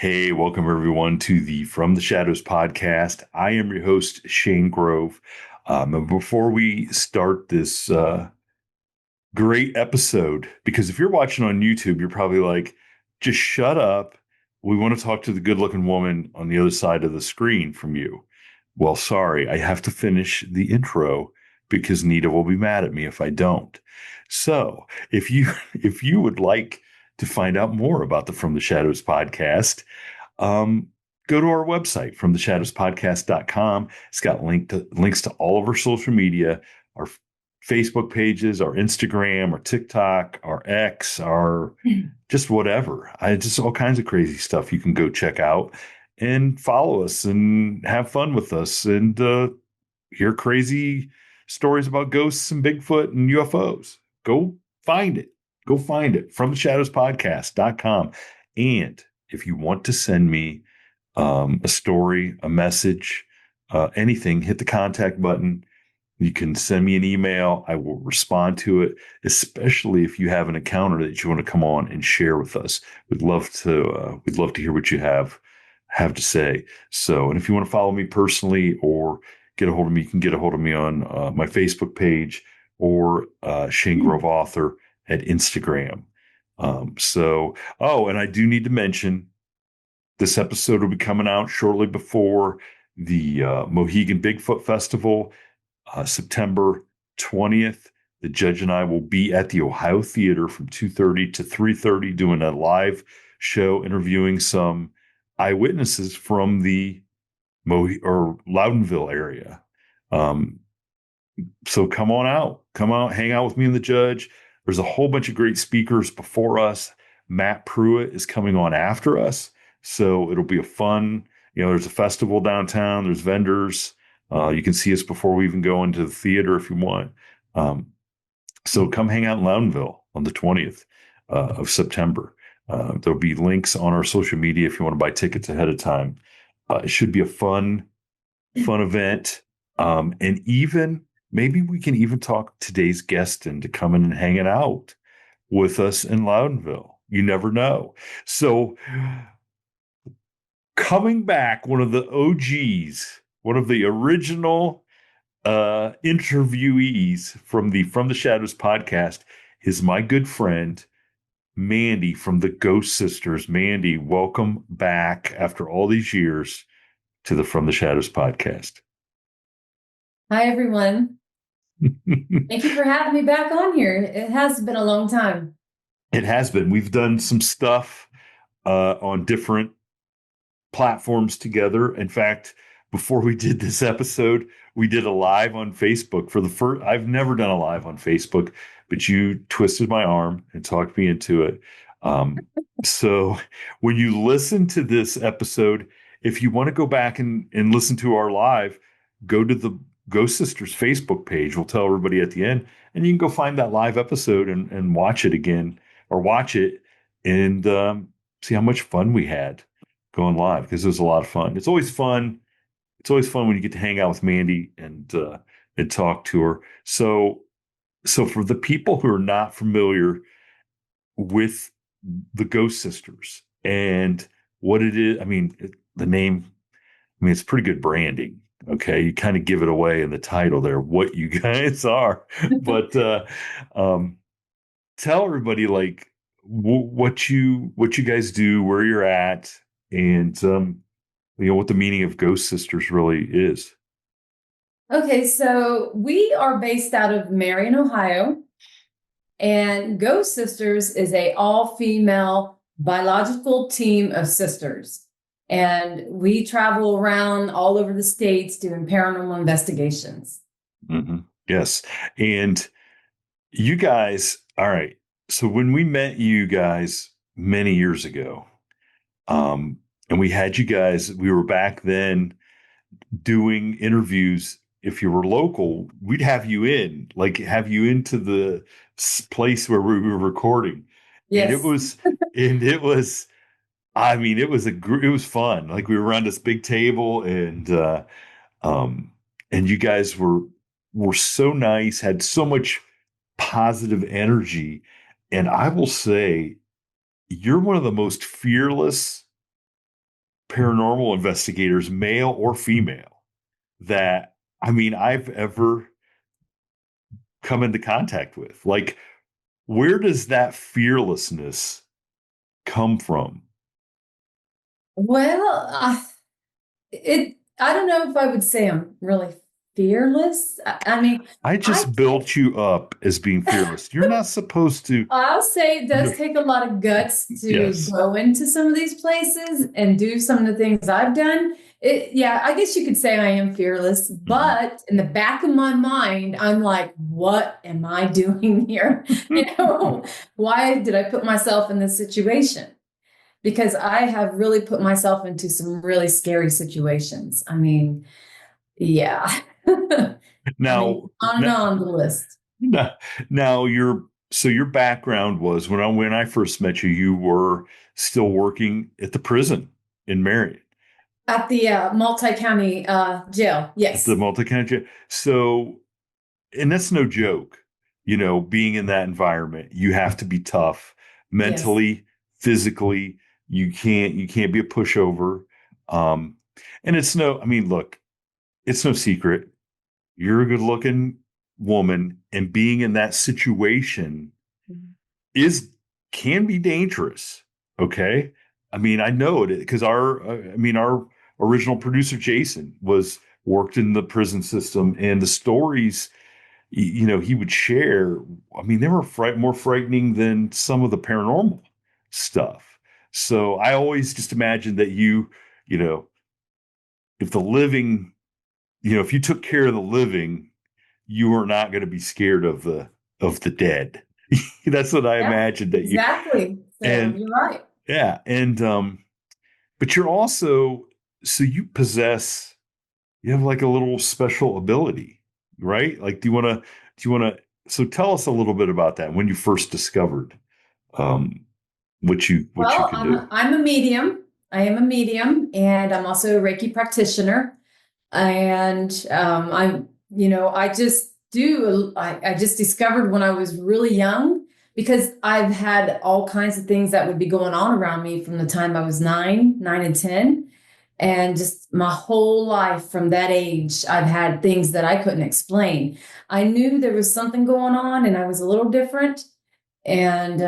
Hey, welcome everyone to the From the Shadows podcast. I am your host, Shane Grove. And before we start this great episode, because if you're watching on YouTube, you're probably like, just shut up. We want to talk to the good looking woman on the other side of the screen from you. Well, sorry, I have to finish the intro because Nita will be mad at me if I don't. So if you would like to find out more about the From the Shadows podcast, um, go to our website, fromtheshadowspodcast.com. It's got links to all of our social media, our Facebook pages, our Instagram, our TikTok, our X, our just whatever. Just all kinds of crazy stuff you can go check out and follow us and have fun with us and hear crazy stories about ghosts and Bigfoot and UFOs. Go find it. Go find it from theshadowspodcast.com. And if you want to send me a story, a message, anything, hit the contact button. You can send me an email. I will respond to it, especially if you have an encounter that you want to come on and share with us. We'd love to hear what you have to say. So, and if you want to follow me personally or get a hold of me, you can get a hold of me on my Facebook page or Shane Grove Author at Instagram. And I do need to mention this episode will be coming out shortly before the Mohegan Bigfoot Festival, September 20th. The judge and I will be at the Ohio Theater from 2:30 to 3:30 doing a live show interviewing some eyewitnesses from the Loudonville area. So come on out, hang out with me and the judge. There's a whole bunch of great speakers before us. Matt Pruitt is coming on after us. So it'll be a fun, there's a festival downtown, there's vendors. You can see us before we even go into the theater if you want. So come hang out in Loudonville on the 20th of September. There'll be links on our social media if you want to buy tickets ahead of time. It should be a fun event. And even maybe we can even talk today's guest into coming and hanging out with us in Loudonville. You never know. So coming back, one of the OGs, one of the original interviewees from the Shadows podcast is my good friend Mandy from the Ghost Sisters. Mandy, welcome back after all these years to the From the Shadows podcast. Hi, everyone. Thank you for having me back on here. It has been a long time. It has been. We've done some stuff on different platforms together. In fact, before we did this episode, we did a live on Facebook for the first. I've never done a live on Facebook, but you twisted my arm and talked me into it. So when you listen to this episode, if you want to go back and listen to our live, go to the Ghost Sisters Facebook page. We'll tell everybody at the end, and you can go find that live episode and watch it again or watch it and see how much fun we had going live because it was a lot of fun. It's always fun. It's always fun when you get to hang out with Mandy and talk to her. So for the people who are not familiar with the Ghost Sisters and what it is, the name, it's pretty good branding. Okay, you kind of give it away in the title there, what you guys are. But tell everybody like what you guys do, where you're at, and what the meaning of Ghost Sisters really is. Okay, so we are based out of Marion, Ohio, and Ghost Sisters is a all-female biological team of sisters. And we travel around all over the states doing paranormal investigations. Mm-hmm. Yes. And you guys, all right. So when we met you guys many years ago, and we had you guys, we were back then doing interviews. If you were local, we'd have you into the place where we were recording. Yes. And it was, it was fun. Like we were around this big table and you guys were so nice, had so much positive energy. And I will say, you're one of the most fearless paranormal investigators, male or female, that I've ever come into contact with. Like, where does that fearlessness come from? Well, I don't know if I would say I'm really fearless. I mean, I I just built you up as being fearless. You're not supposed to. I'll say it does No, take a lot of guts to yes. go into some of these places and do some of the things I've done. Yeah, I guess you could say I am fearless, Mhm. but in the back of my mind, I'm like, what am I doing here? Why did I put myself in this situation? Because I have really put myself into some really scary situations. I mean, yeah. I mean, Now, on and now, on the list. now your background was when I first met you, you were still working at the prison in Marion, At the multi-county jail, at the yes. multi-county jail. So, and that's no joke, being in that environment. You have to be tough Yes. mentally, physically. You can't be a pushover. Um, and look, it's no secret. You're a good-looking woman, and being in that situation is can be dangerous. Okay. I know it because our original producer, Jason, was worked in the prison system, and the stories, he would share, they were more frightening than some of the paranormal stuff. So I always just imagined that you know, if the living, if you took care of the living, you were not going to be scared of the dead. That's what I Yeah, imagined that you. exactly. So And you're right. yeah, and but you're also, so you have like a little special ability, right? Like, so tell us a little bit about that when you first discovered um what you Well, can do. I'm a medium. I am a medium, and I'm also a Reiki practitioner. And I just I just discovered when I was really young, because I've had all kinds of things that would be going on around me from the time I was 9 and 10. And just my whole life from that age, I've had things that I couldn't explain. I knew there was something going on and I was a little different. And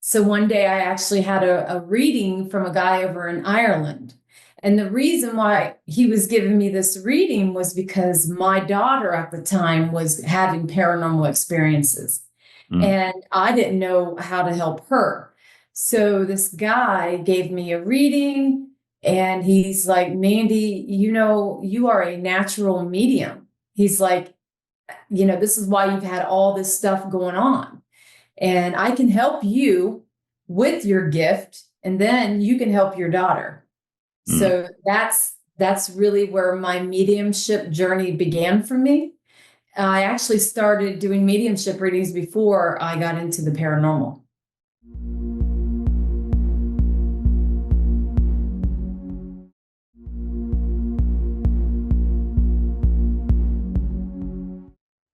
so one day I actually had a reading from a guy over in Ireland. And the reason why he was giving me this reading was because my daughter at the time was having paranormal experiences. Mm, And I didn't know how to help her. So this guy gave me a reading, and he's like, Mandy, you are a natural medium. He's like, this is why you've had all this stuff going on. And I can help you with your gift, and then you can help your daughter. mm. So that's really where my mediumship journey began for me. I actually started doing mediumship readings before I got into the paranormal.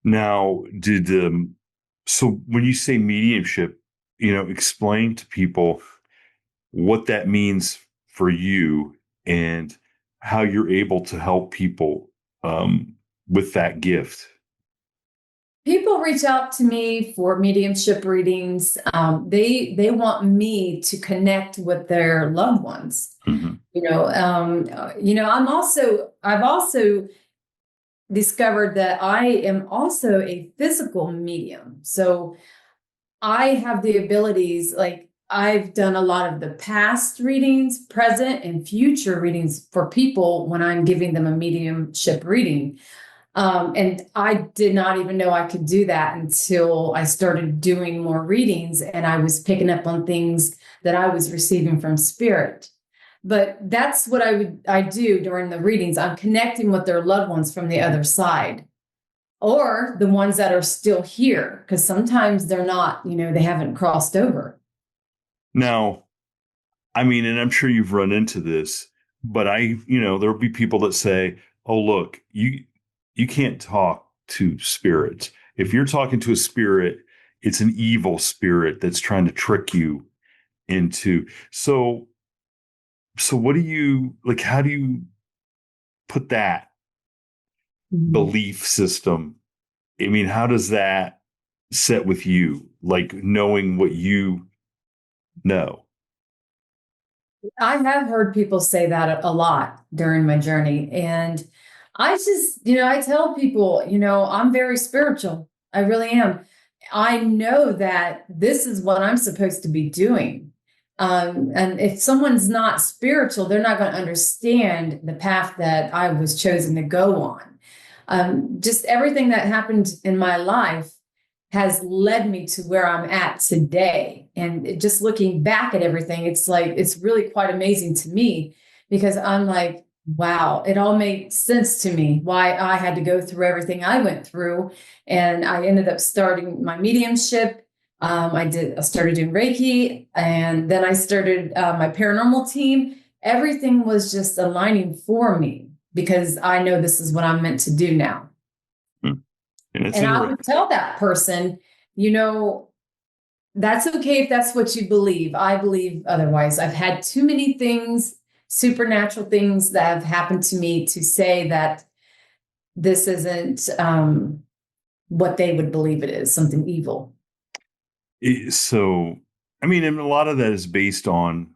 Now, so when you say mediumship, explain to people what that means for you and how you're able to help people with that gift. People reach out to me for mediumship readings. They want me to connect with their loved ones. Mhm. I've also discovered that I am also a physical medium. So I have the abilities, like I've done a lot of the past readings, present and future readings for people when I'm giving them a mediumship reading. And I did not even know I could do that until I started doing more readings and I was picking up on things that I was receiving from spirit. But that's what I do during the readings. I'm connecting with their loved ones from the other side, or the ones that are still here, because sometimes they're not, they haven't crossed over. Now, and I'm sure you've run into this, but there'll be people that say, "Oh, look, you can't talk to spirits. If you're talking to a spirit, it's an evil spirit that's trying to trick you into." So So what do you like? How do you put that Mhm. belief system? I mean, how does that set with you? Like knowing what you know. I have heard people say that a lot during my journey. And I just, I tell people, I'm very spiritual. I really am. I know that this is what I'm supposed to be doing. And if someone's not spiritual, they're not going to understand the path that I was chosen to go on. Just everything that happened in my life has led me to where I'm at today. And just looking back at everything, it's like, it's really quite amazing to me because I'm like, wow, it all made sense to me why I had to go through everything I went through. And I ended up starting my mediumship. I started doing Reiki, and then I started my paranormal team. Everything was just aligning for me because I know this is what I'm meant to do now. Hmm. And it's And I interesting. would tell that person, you know, that's okay if that's what you believe. I believe otherwise. I've had too many things, supernatural things that have happened to me to say that this isn't what they would believe it is, something evil. So, I mean, and a lot of that is based on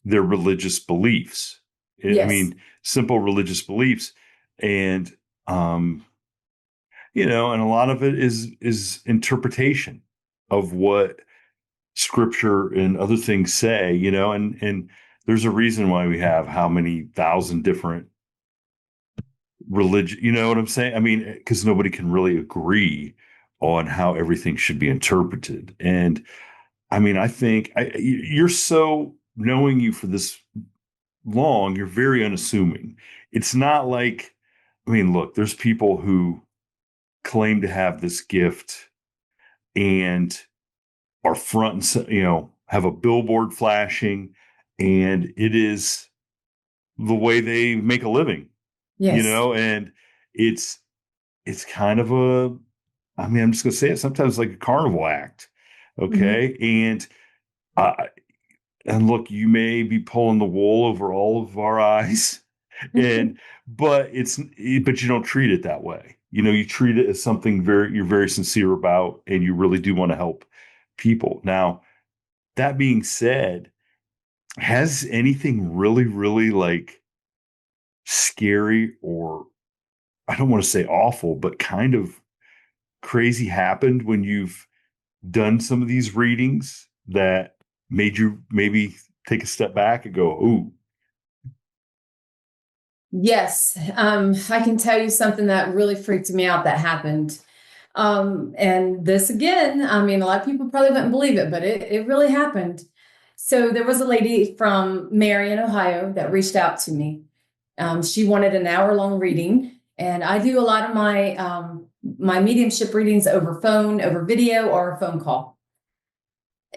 their religious beliefs. I Yes. mean, simple religious beliefs, and um, and a lot of it is interpretation of what scripture and other things say. And there's a reason why we have how many thousand different religion. You know what I'm saying? I mean, because nobody can really agree on how everything should be interpreted. And I mean, I think you're so knowing you for this long, you're very unassuming. It's not like, I mean, look, there's people who claim to have this gift and are front and have a billboard flashing, and it is the way they make a living, Yes. and it's it's kind of a, I mean, I'm just gonna say it, sometimes like a carnival act. Mhm. Okay. Uh, and look, you may be pulling the wool over all of our eyes, and but you don't treat it that way. You treat it as something you're very sincere about, and you really do want to help people. Now, that being said, has anything really, really like scary, or I don't want to say awful, but kind of crazy happened when you've done some of these readings that made you maybe take a step back and go, "Ooh, Yes. I can tell you something that really freaked me out that happened. And this again, I mean, a lot of people probably wouldn't believe it, but it really happened. So there was a lady from Marion, Ohio, that reached out to me. She wanted an hour-long reading, and I do a lot of my mediumship readings over phone, over video, or a phone call.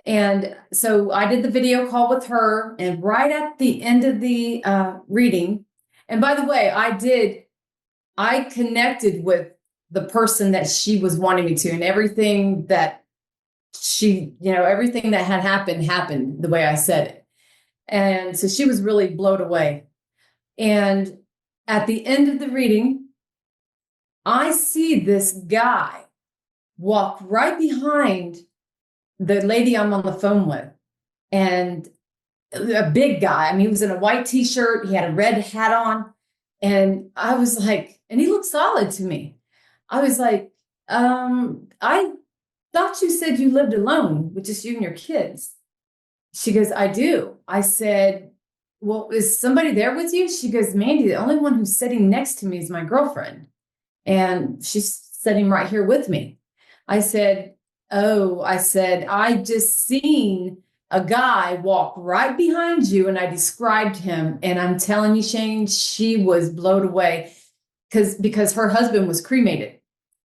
And so I did the video call with her, and right at the end of the reading, and by the way, I connected with the person that she was wanting me to, and everything that everything that had happened the way I said it. And so she was really blown away. And at the end of the reading, I see this guy walk right behind the lady I'm on the phone with. And a big guy. I mean, he was in a white t-shirt. He had a red hat on. And I was like, and he looked solid to me. I was like, I thought you said you lived alone with just you and your kids. She goes, I do. I said, well, is somebody there with you? She goes, Mandy, the only one who's sitting next to me is my girlfriend. And she's sitting right here with me. I said, oh, I said, I just seen a guy walk right behind you and I described him. And I'm telling you, Shane, she was blown away because her husband was cremated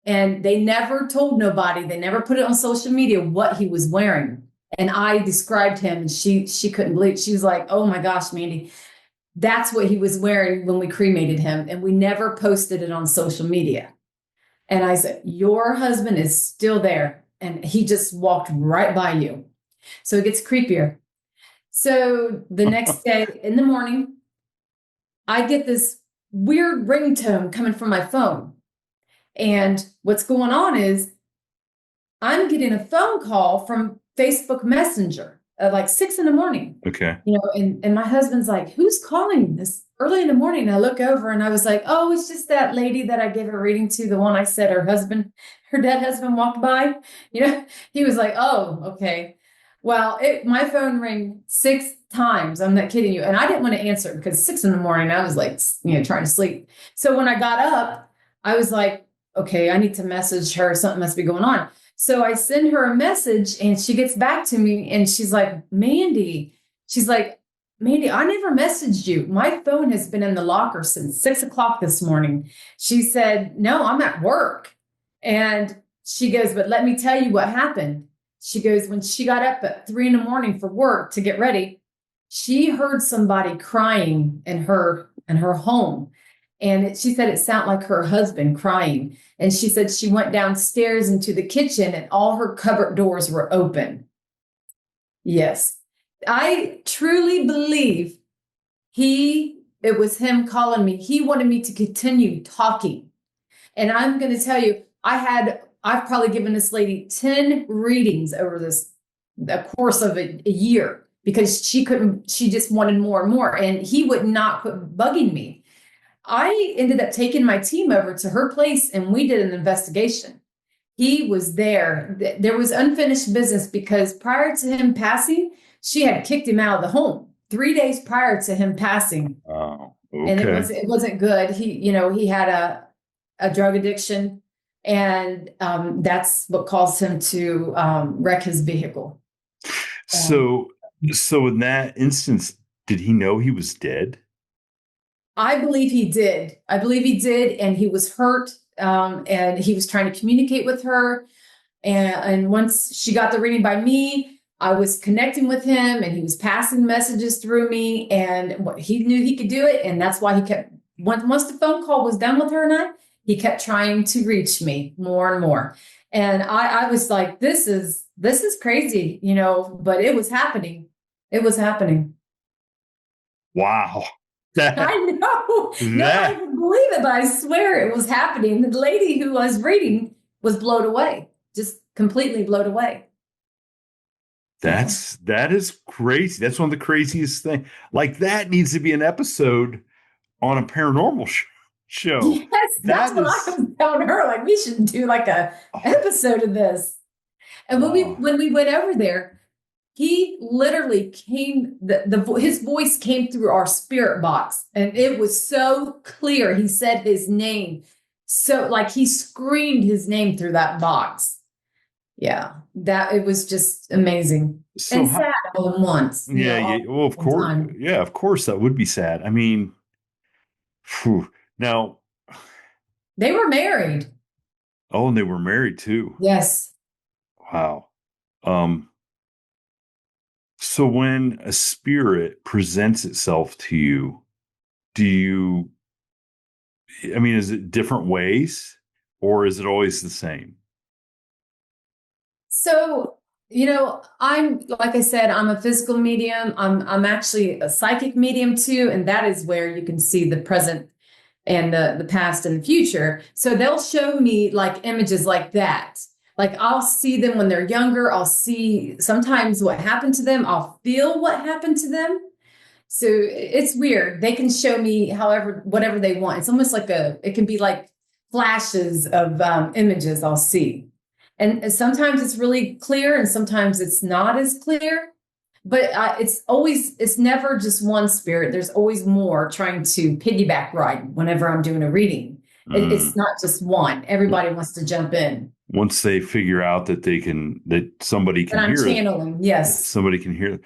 and they never told nobody. They never put it on social media what he was wearing. And I described him and she couldn't believe it. She was like, oh my gosh, Mandy, that's what he was wearing when we cremated him. And we never posted it on social media. And I said, your husband is still there. And he just walked right by you. So it gets creepier. So the next day in the morning, I get this weird ringtone coming from my phone. And what's going on is I'm getting a phone call from Facebook Messenger at like 6 in the morning. Okay. And my husband's like, who's calling this early in the morning? And I look over and I was like, oh, it's just that lady that I gave a reading to, the one I said her dead husband walked by. He was like, oh, okay. Well, my phone rang 6 times. I'm not kidding you. And I didn't want to answer because 6 in the morning, I was like, trying to sleep. So when I got up, I was like, okay, I need to message her. Something must be going on. So I send her a message and she gets back to me and she's like, Mandy, I never messaged you. My phone has been in the locker since 6 o'clock this morning. She said, no, I'm at work. And she goes, but let me tell you what happened. She goes, when she got up at 3 in the morning for work to get ready, she heard somebody crying in her home. And she said it sounded like her husband crying. And she said she went downstairs into the kitchen and all her cupboard doors were open. Yes. I truly believe it was him calling me. He wanted me to continue talking. And I'm going to tell you, I've probably given this lady 10 readings over the course of a year because she just wanted more and more. And he would not quit bugging me. I ended up taking my team over to her place and we did an investigation. He was there. There was unfinished business because prior to him passing, she had kicked him out of the home 3 days prior to him passing. Oh, okay. And it wasn't good. He had a drug addiction and that's what caused him to wreck his vehicle. So in that instance, did he know he was dead? I believe he did. And he was hurt. And he was trying to communicate with her. And once she got the reading by me, I was connecting with him and he was passing messages through me and he knew he could do it. And that's why he kept, once the phone call was done with her and he kept trying to reach me more and more. And I was like, this is crazy, but it was happening. Wow. I know. No, I can believe it, but I swear it was happening. The lady who I was reading was blown away, just completely blown away. That is crazy. That's one of the craziest things. Like that needs to be an episode on a paranormal show. Yes, that's what I was telling her. Like we should do like a episode of this. And when we went over there, he literally came, his voice came through our spirit box and it was so clear. He said his name. So like he screamed his name through that box. Yeah, it was just amazing. And sad all at once. Yeah. Well, of course. Time. Yeah, of course that would be sad. I mean, now. They were married. Oh, and they were married too. Yes. Wow. So when a spirit presents itself to you, is it different ways or is it always the same? So, like I said, I'm a physical medium. I'm actually a psychic medium too. And that is where you can see the present and the past and the future. So they'll show me like images like that. Like I'll see them when they're younger. I'll see sometimes what happened to them. I'll feel what happened to them. So it's weird. They can show me whatever they want. It's almost like it can be like flashes of images I'll see. And sometimes it's really clear and sometimes it's not as clear. But it's never just one spirit. There's always more trying to piggyback ride whenever I'm doing a reading. It's not just one. Everybody wants to jump in. Once they figure out that somebody can hear it. I'm channeling, yes. Somebody can hear it.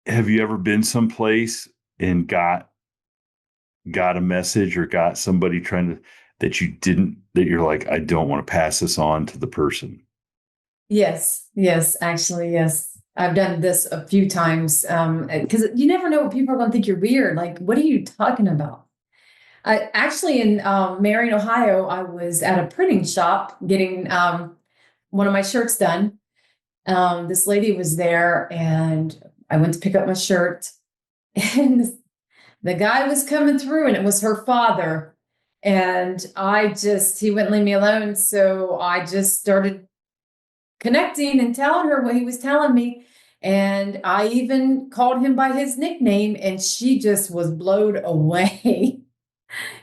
Have you ever been someplace and got a message or got somebody that you're like, I don't want to pass this on to the person? Yes, actually, yes. I've done this a few times because you never know what people are going to think you're weird. Like, what are you talking about? I actually in Marion, Ohio, I was at a printing shop getting one of my shirts done. This lady was there, and I went to pick up my shirt, and the guy was coming through, and it was her father. And he wouldn't leave me alone. So I just started connecting and telling her what he was telling me. And I even called him by his nickname, and she just was blown away.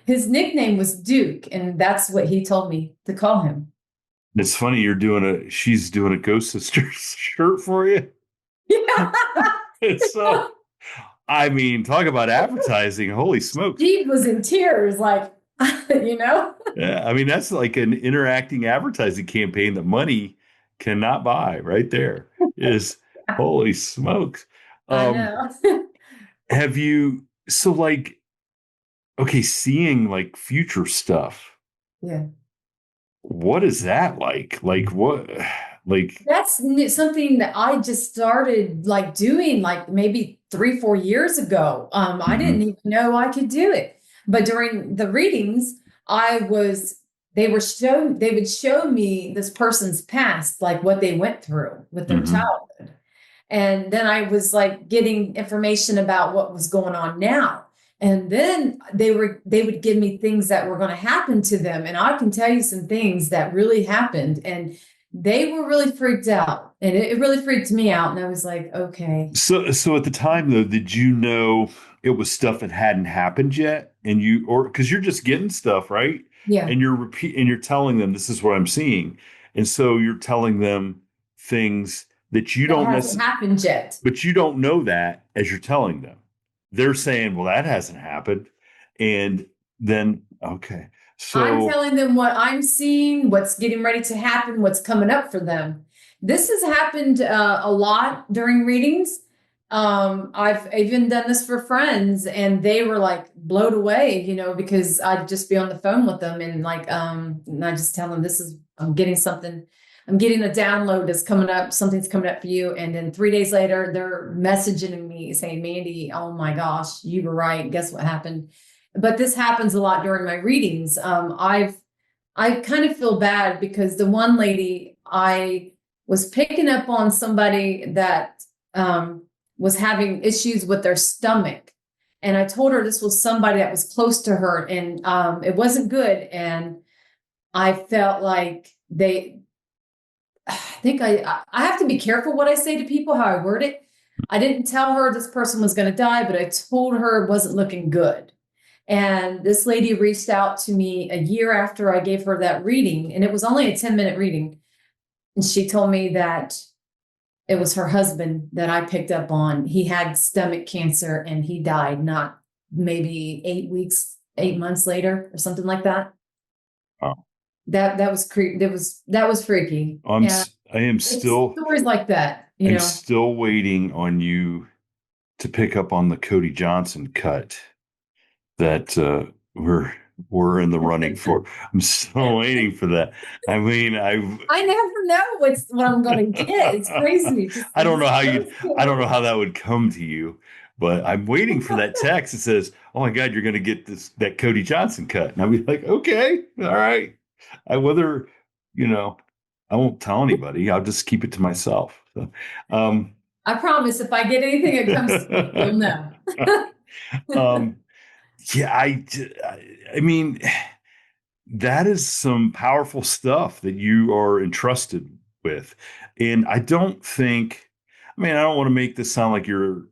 His nickname was Duke, and that's what he told me to call him. It's funny she's doing a Ghost Sisters shirt for you. Yeah. It's so, I mean, talk about advertising. Holy smokes. Steve was in tears, like, you know? Yeah, I mean, that's like an interacting advertising campaign that money cannot buy right there. Is holy smokes. I Um, know. have you so like okay, seeing like future stuff, Yeah. what is that like? Like what like That's something that I just started like doing like maybe 3, 4 years ago. I didn't mhm, even know I could do it. But during the readings, they would show me this person's past, like what they went through with their mhm. childhood. And then I was like getting information about what was going on now. And then they would give me things that were going to happen to them. And I can tell you some things that really happened. And they were really freaked out. And it really freaked me out. And I was like, okay. So at the time though, did you know it was stuff that hadn't happened yet? And you or because you're just getting stuff, right? Yeah. And you're telling them this is what I'm seeing. And so you're telling them things that you That don't hasn't necessarily happened yet. but you don't know that as you're telling them. They're saying, well, that hasn't happened. And then okay. I'm So telling them what I'm seeing, what's getting ready to happen, what's coming up for them. This has happened a lot during readings. I've even done this for friends, and they were like blown away, because I'd just be on the phone with them and I just tell them I'm getting something, I'm getting a download that's coming up, something's coming up for you. And then 3 days later, they're messaging me saying, Mandy, oh my gosh, you were right. Guess what happened? But this happens a lot during my readings. I kind of feel bad because the one lady, I was picking up on somebody that was having issues with their stomach. And I told her this was somebody that was close to her, and it wasn't good. And I felt like I think I have to be careful what I say to people, how I word it. I didn't tell her this person was going to die, but I told her it wasn't looking good. And this lady reached out to me a year after I gave her that reading, and it was only a 10-minute reading. And she told me that it was her husband that I picked up on. He had stomach cancer and he died not maybe 8 weeks, 8 months later or something like that. oh, That was that was freaky. And I am it's still stories like that, I'm still waiting on you to pick up on the Cody Johnson cut that we're in the running for. I'm still waiting for that. I mean, I never know what I'm going to get. It's crazy. I don't know how So I don't know scary. how that would come to you, but I'm waiting for that text that says, "Oh my God, you're going to get that Cody Johnson cut," and I'll be like, "Okay, all right." I whether you know, I won't tell anybody. I'll just keep it to myself. So, um, I promise if I get anything that comes to me, you'll know. um, yeah, I mean, that is some powerful stuff that you are entrusted with. And I don't think, I mean, I don't want to make this sound like you're,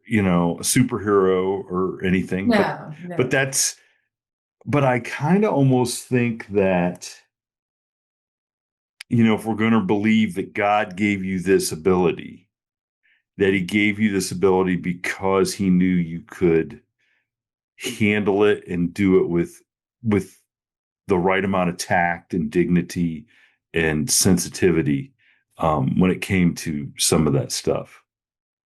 a superhero or anything, No, but no. that's, but I kind of almost think that, if we're going to believe that God gave you this ability, that he gave you this ability because he knew you could handle it and do it with the right amount of tact and dignity and sensitivity when it came to some of that stuff.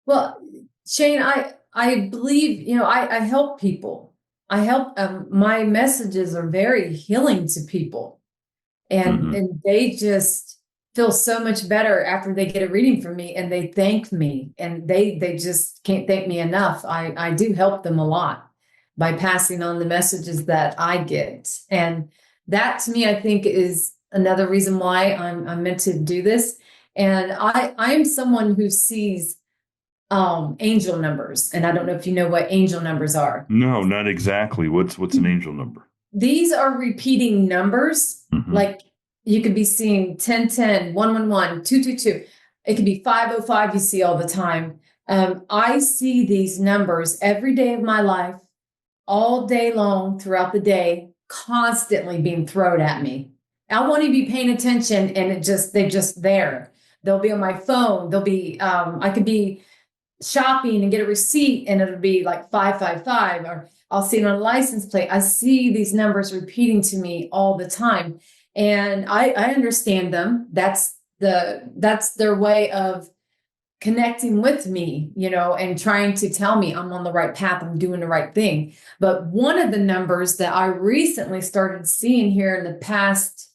Well, Shane, I believe, I help people. I help my messages are very healing to people. And Hmm. and they just feel so much better after they get a reading from me, and they thank me, and they just can't thank me enough. I do help them a lot. by passing on the messages that I get. And that to me, I think is another reason why I'm meant to do this. And I am someone who sees angel numbers. And I don't know if you know what angel numbers are. No, not exactly. What's an angel number? These are repeating numbers. Mhm. Like you could be seeing 1010, 111, 222. It could be 505 you see all the time. I see these numbers every day of my life, all day long, throughout the day, constantly being thrown at me. I won't even be paying attention, and they're just there. They'll be on my phone. They'll be, I could be shopping and get a receipt, and it'll be like 555, or I'll see it on a license plate. I see these numbers repeating to me all the time, and I understand them. That's their way of connecting with me, and trying to tell me I'm on the right path, I'm doing the right thing. But one of the numbers that I recently started seeing here in the past,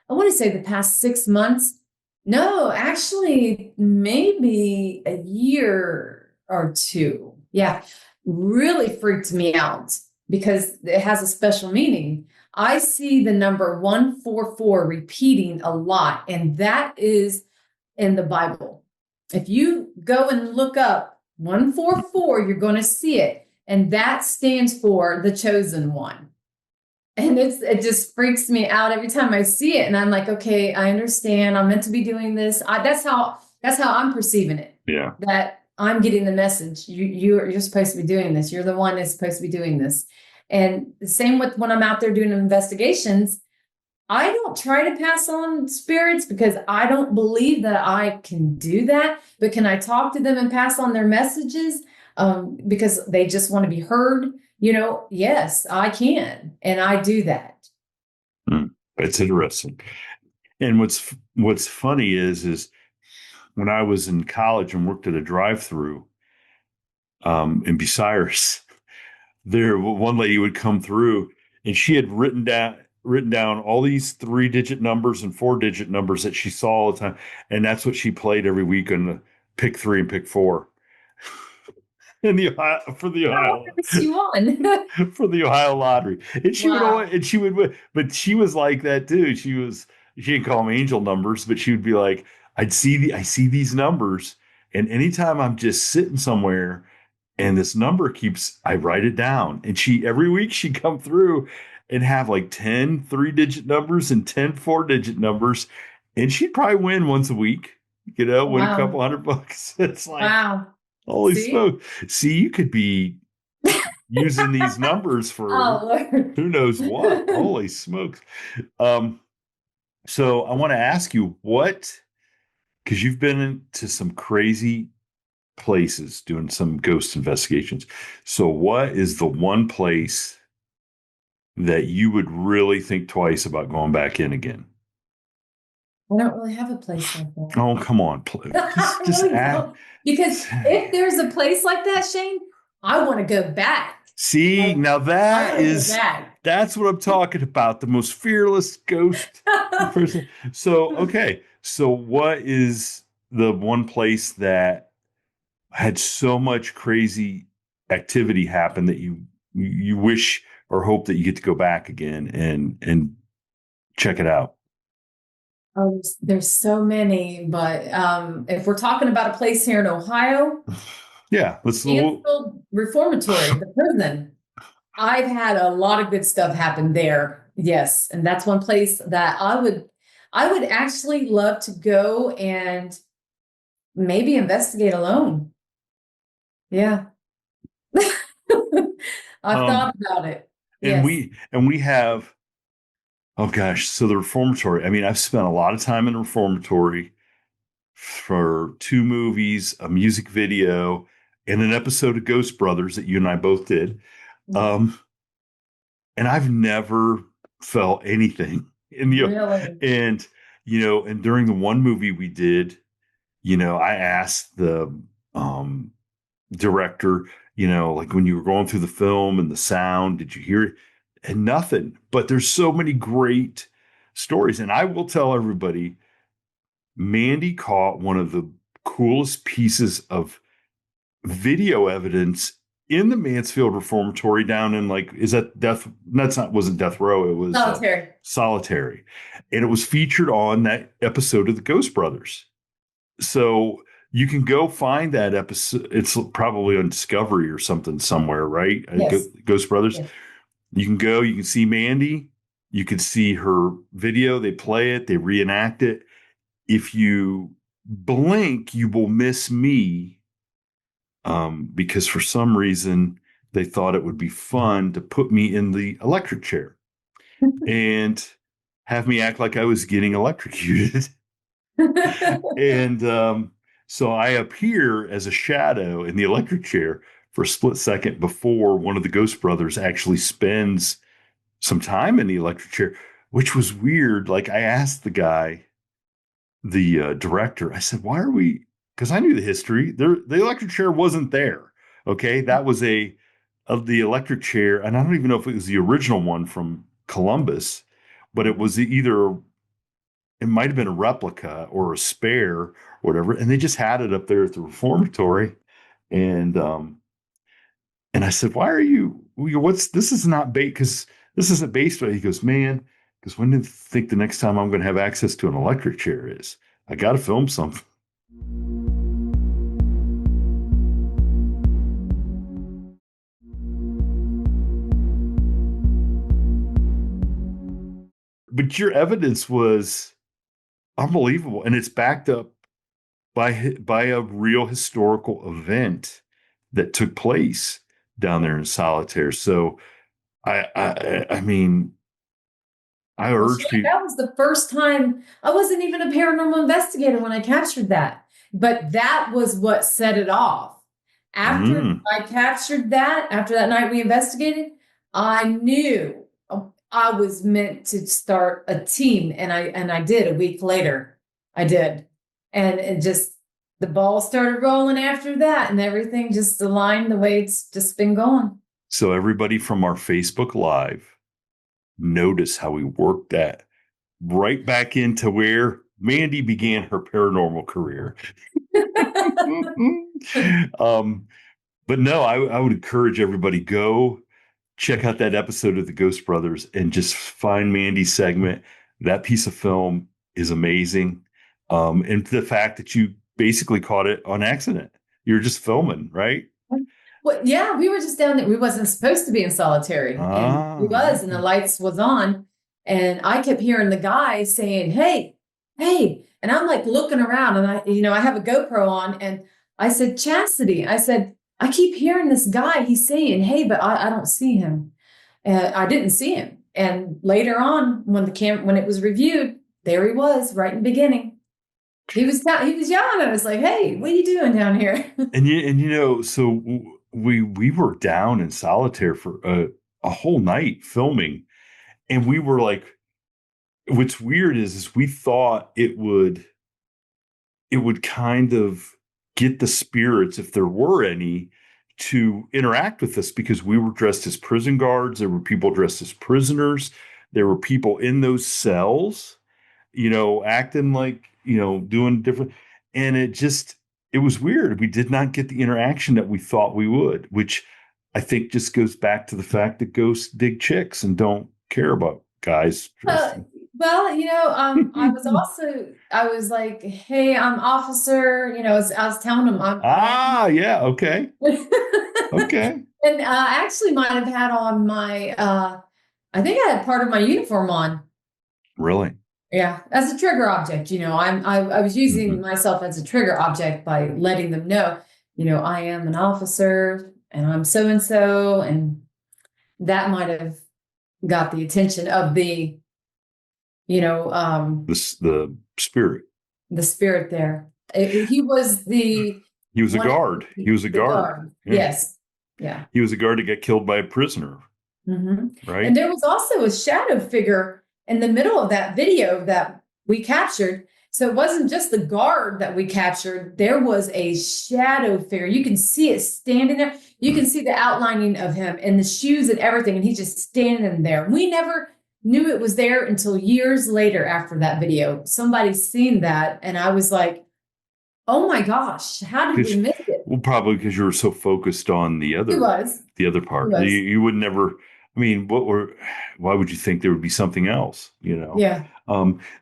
I want to say the past 6 months, no, actually, maybe a year or two. Yeah, really freaked me out because it has a special meaning. I see the number 144 repeating a lot, and that is in the Bible. If you go and look up 144, you're going to see it. And that stands for the chosen one. And it just freaks me out every time I see it. And I'm like, okay, I understand. I'm meant to be doing this. That's how I'm perceiving it. Yeah. That I'm getting the message. You're supposed to be doing this. You're the one that's supposed to be doing this. And the same with when I'm out there doing investigations. I don't try to pass on spirits because I don't believe that I can do that. But can I talk to them and pass on their messages because they just want to be heard? Yes, I can. And I do that. It's interesting. And what's funny is when I was in college and worked at a drive-through in Bucyrus, one lady would come through and she had written down all these 3-digit numbers and 4-digit numbers that she saw all the time. And that's what she played every week on the pick 3 and pick 4 in the Ohio You won. for the Ohio lottery. And she would Wow. always, and she would, but she was like that too. She didn't call them angel numbers, but she would be like, I see these numbers. And anytime I'm just sitting somewhere and this number I write it down. And every week she'd come through and have like 10 3-digit numbers and 10 4-digit numbers. And she'd probably win once a week, win a couple $100. It's like, wow. holy smoke. See, you could be using these numbers for who knows what. Holy smokes. So I want to ask you because you've been into some crazy places doing some ghost investigations. So what is the one place that you would really think twice about going back in again? I don't really have a place like that. Oh, come on. Just really ask. Because if there's a place like that, Shane, I want to go back. See, now that's what I'm talking about. The most fearless ghost person. So, okay. So what is the one place that had so much crazy activity happen that you wish or hope that you get to go back again and check it out? Oh, there's so many, but if we're talking about a place here in Ohio, yeah, Mansfield Reformatory, the prison. I've had a lot of good stuff happen there. Yes, and that's one place that I would actually love to go and maybe investigate alone. Yeah. I've thought about it. And yes. we have, oh gosh, so the reformatory. I mean, I've spent a lot of time in the reformatory for 2 movies, a music video, and an episode of Ghost Brothers that you and I both did. And I've never felt anything in the really? And and during the one movie we did, I asked the director, like when you were going through the film and the sound, did you hear it? And nothing. But there's so many great stories. And I will tell everybody, Mandy caught one of the coolest pieces of video evidence in the Mansfield Reformatory down in like, is that Death? Wasn't Death Row. It was Solitary. Solitary. And it was featured on that episode of the Ghost Brothers. So you can go find that episode. It's probably on Discovery or something somewhere, right? Yes. Ghost Brothers. Yes. You can go, you can see Mandy. You can see her video. They play it, they reenact it. If you blink, you will miss me, because for some reason they thought it would be fun to put me in the electric chair and have me act like I was getting electrocuted. And so I appear as a shadow in the electric chair for a split second before one of the Ghost Brothers actually spends some time in the electric chair, which was weird. Like I asked the guy, the director, I said, why are we, because I knew the history. The electric chair wasn't there. Okay. That was of the electric chair. And I don't even know if it was the original one from Columbus, but it was it might've been a replica or a spare or whatever. And they just had it up there at the reformatory. And I said, why are you, this is not bait. Cause this isn't based on, he goes, man, because when do you think the next time I'm going to have access to an electric chair is? I got to film something. But your evidence was unbelievable, and it's backed up by a real historical event that took place down there in Solitaire. So I mean, I urge people. That was the first time. I wasn't even a paranormal investigator when I captured that, but that was what set it off. After I captured that, after that night we investigated, I knew I was meant to start a team, and I did. A week later, I did, and it just, the ball started rolling after that, and everything just aligned the way it's just been going. So everybody from our Facebook Live, notice how we worked that right back into where Mandy began her paranormal career. But no, I would encourage everybody, go check out that episode of the Ghost Brothers and just find Mandy's segment. That piece of film is amazing. And the fact that you basically caught it on accident. You were just filming, right? Well, yeah, we were just down there. We wasn't supposed to be in Solitary, and we was, and the lights was on, and I kept hearing the guy saying, "Hey, hey," and I'm like looking around, and I have a GoPro on, and I said, "Chastity," I said, "I keep hearing this guy. He's saying, hey, but I don't see him." I didn't see him, and later on, when it was reviewed, there he was, right in the beginning. He was yelling at us like, "Hey, what are you doing down here?" So we were down in Solitaire for a whole night filming, and we were like, what's weird is we thought it would kind of get the spirits, if there were any, to interact with us, because we were dressed as prison guards. There were people dressed as prisoners. There were people in those cells, acting like, doing different. And it was weird. We did not get the interaction that we thought we would, which I think just goes back to the fact that ghosts dig chicks and don't care about guys. Well, I was like, "Hey, I'm officer," I was telling him yeah. Okay. Okay. And I actually might have had on my, I think I had part of my uniform on. Really? Yeah, as a trigger object. I was using myself as a trigger object by letting them know, I am an officer and I'm so and so, and that might have got the attention of the, the spirit. The spirit there. He was a guard. He was a guard. Yeah. Yes. Yeah. He was a guard that got killed by a prisoner. Right. And there was also a shadow figure in the middle of that video that we captured. So it wasn't just the guard that we captured. There was a shadow figure. You can see it standing there. You can see the outlining of him and the shoes and everything. And he's just standing there. We never knew it was there until years later after that video. Somebody seen that, and I was like, "Oh my gosh, how did we miss it?" Well, probably because you were so focused on He was. the other He part. was. You would never. I mean, why would you think there would be something else? Yeah.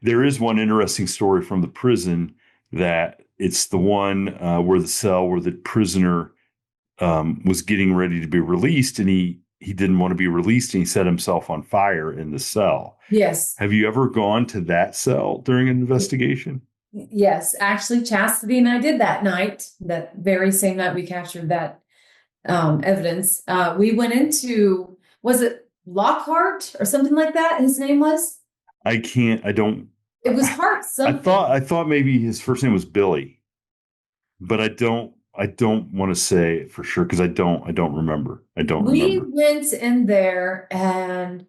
There is one interesting story from the prison that it's the one where the prisoner was getting ready to be released, and he didn't want to be released, and he set himself on fire in the cell. Yes. Have you ever gone to that cell during an investigation? Yes. Actually, Chastity and I did that night, that very same night we captured that evidence. We went into, was it Lockhart or something like that? His name was? I can't. I don't. It was Hart I something. thought maybe his first name was Billy, but I don't. I don't want to say it for sure because I don't. I don't remember. I don't We remember. went in there and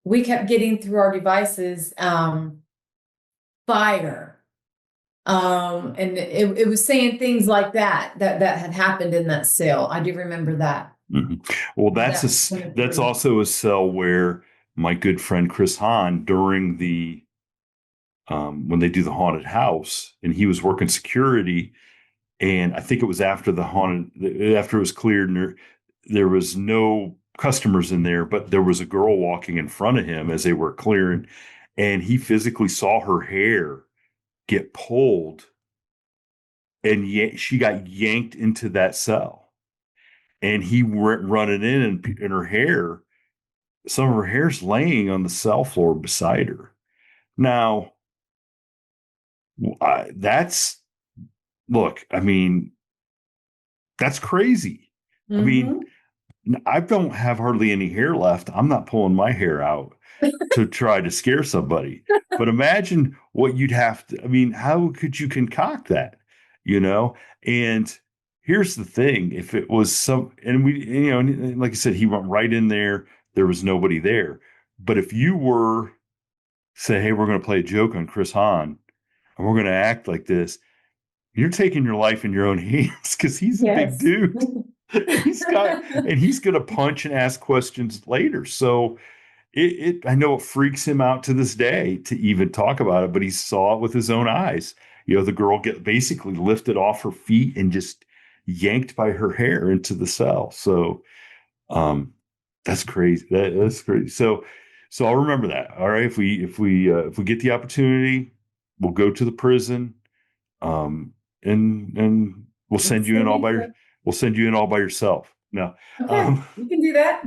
we kept getting through our devices fire. And it was saying things like that had happened in that cell. I do remember that. Mhm. Well, that's also a cell where my good friend Chris Hahn during the when they do the haunted house, and he was working security, and I think it was after after it was cleared, and there was no customers in there, but there was a girl walking in front of him as they were clearing, and he physically saw her hair get pulled, and she got yanked into that cell, and he went running in, and her hair, some of her hair's laying on the cell floor beside her. Now, that's look, I mean, that's crazy. I mean, Mm-hmm. I don't have hardly any hair left. I'm not pulling my hair out to try to scare somebody. But imagine what you'd have to, I mean, how could you concoct that? You know? And here's the thing, if it was and and like I said, he went right in there, there was nobody there. But if you were say, hey, we're going to play a joke on Chris Hahn and we're going to act like this, you're taking your life in your own hands because he's a big Yes. dude. He's going to punch and ask questions later. So I know it freaks him out to this day to even talk about it, but he saw it with his own eyes. The girl get basically lifted off her feet and just yanked by her hair into the cell. So that's crazy. That's crazy. So I'll remember that. All right. If we get the opportunity, we'll go to the prison. And we'll send you in all by we'll send you in all by yourself. No. Okay, you can do that.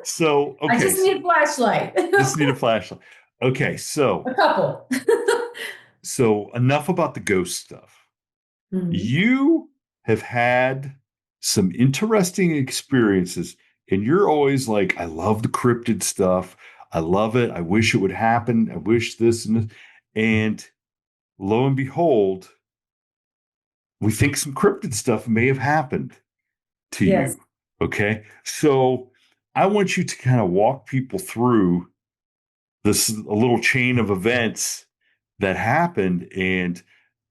So okay. I just need a flashlight. Just need a flashlight. Okay, so a couple. so enough about the ghost stuff. Mm-hmm. You have had some interesting experiences, and you're always like, I love the cryptid stuff. I love it. I wish it would happen. I wish this and this. And lo and behold, we think some cryptid stuff may have happened to Yes. you. Okay. So I want you to kind of walk people through this a little chain of events that happened. And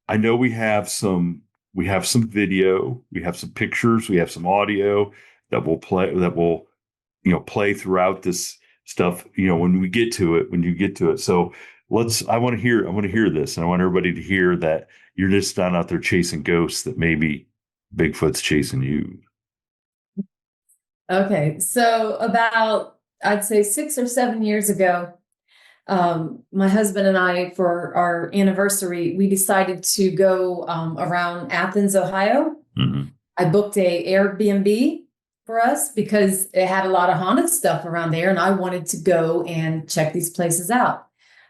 I know we have some video, we have some pictures, we have some audio that will play throughout this stuff, when we get to it, when you get to it. So I want to hear this. And I want everybody to hear that you're just not out there chasing ghosts, that maybe Bigfoot's chasing you. Okay. So about, I'd say 6 or 7 years ago, my husband and I, for our anniversary, we decided to go around Athens, Ohio. Mm-hmm. I booked a Airbnb for us because it had a lot of haunted stuff around there, and I wanted to go and check these places out.